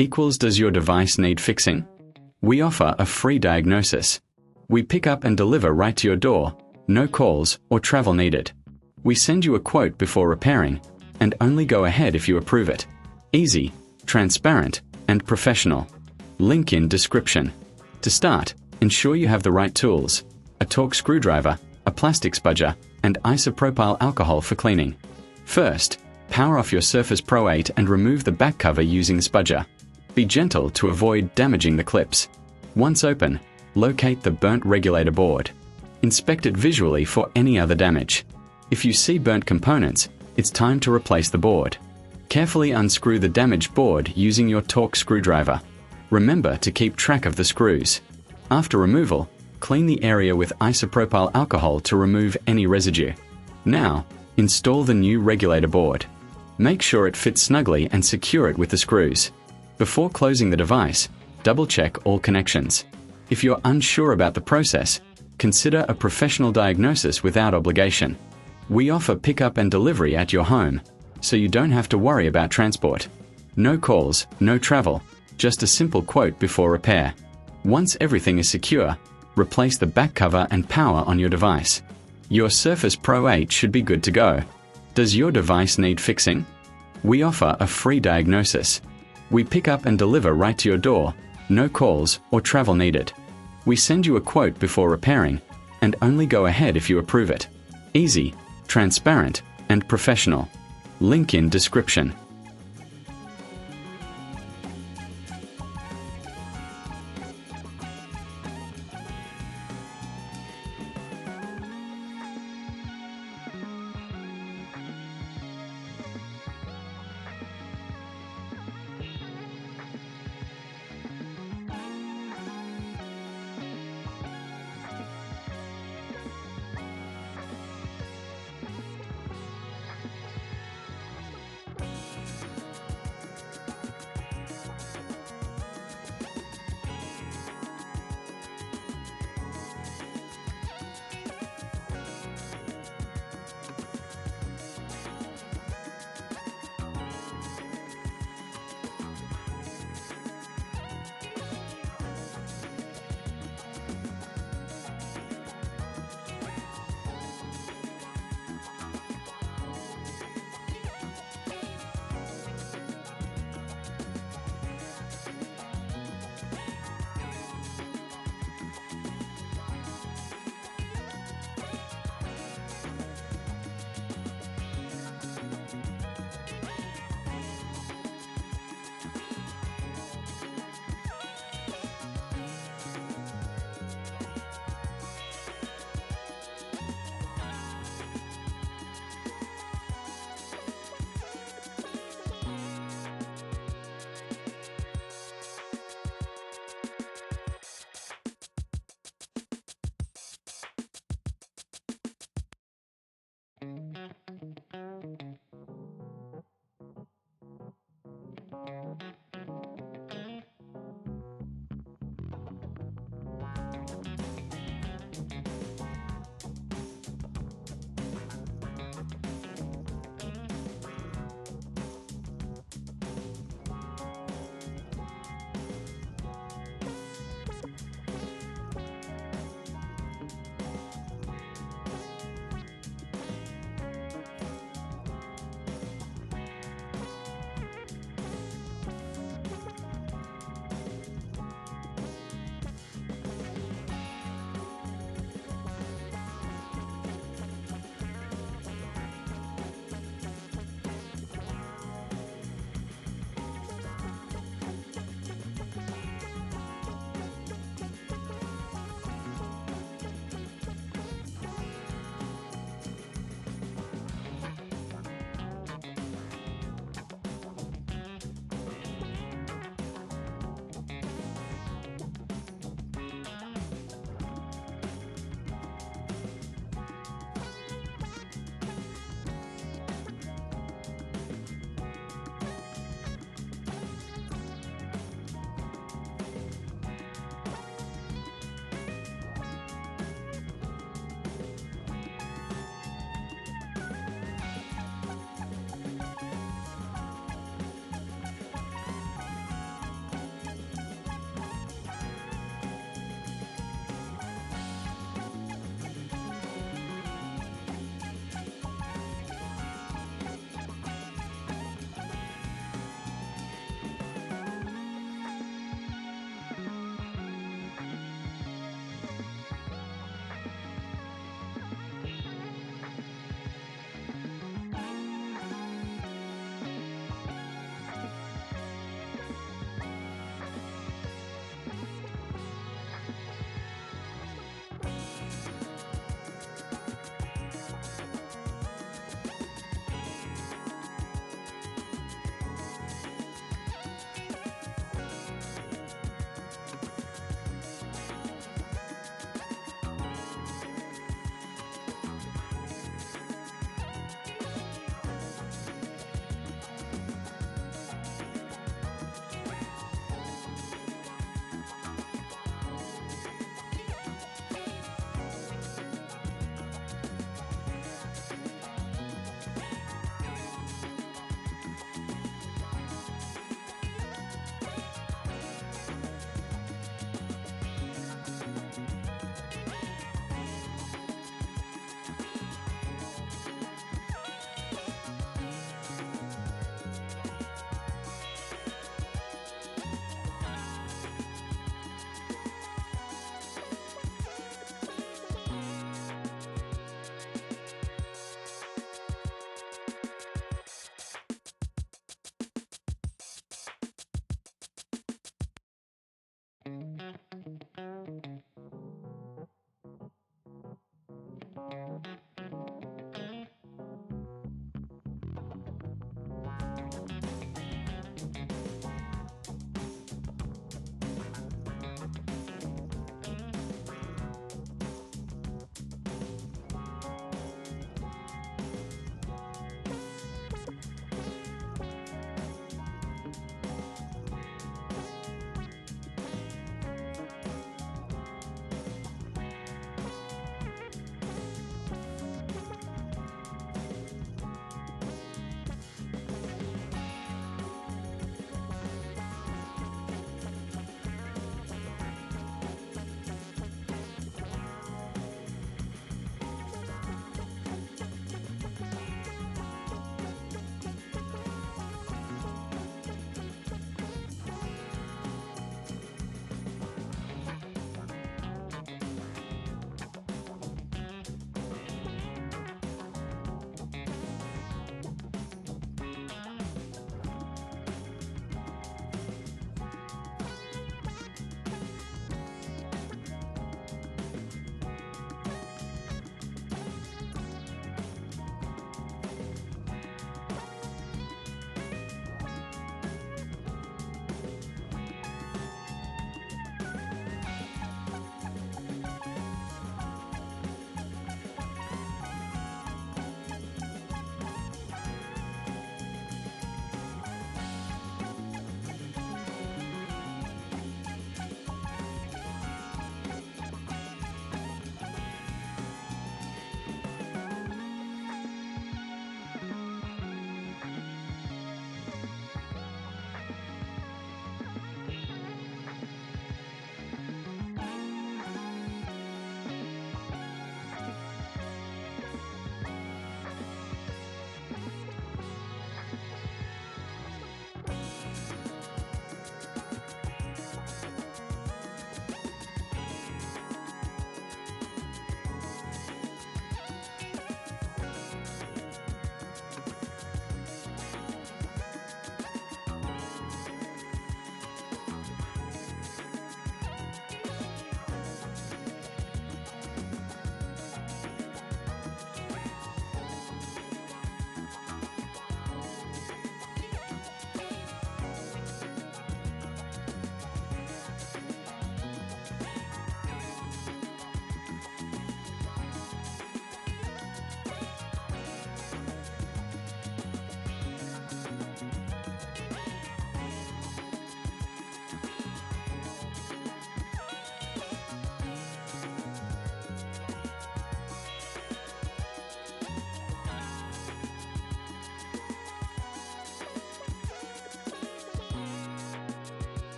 equals does your device need fixing? We offer a free diagnosis. We pick up and deliver right to your door, no calls or travel needed. We send you a quote before repairing, and only go ahead if you approve it. Easy, transparent, and professional. Link in description. To start, ensure you have the right tools: a Torx screwdriver, a plastic spudger, and isopropyl alcohol for cleaning. First, power off your Surface Pro 8 and remove the back cover using the spudger. Be gentle to avoid damaging the clips. Once open, locate the burnt regulator board. Inspect it visually for any other damage. If you see burnt components, it's time to replace the board. Carefully unscrew the damaged board using your Torx screwdriver. Remember to keep track of the screws. After removal, clean the area with isopropyl alcohol to remove any residue. Now, install the new regulator board. Make sure it fits snugly and secure it with the screws. Before closing the device, double-check all connections. If you're unsure about the process, consider a professional diagnosis without obligation. We offer pickup and delivery at your home, so you don't have to worry about transport. No calls, no travel, just a simple quote before repair. Once everything is secure, replace the back cover and power on your device. Your Surface Pro 8 should be good to go. Does your device need fixing? We offer a free diagnosis. We pick up and deliver right to your door, no calls or travel needed. We send you a quote before repairing, and only go ahead if you approve it. Easy, transparent, and professional. Link in description.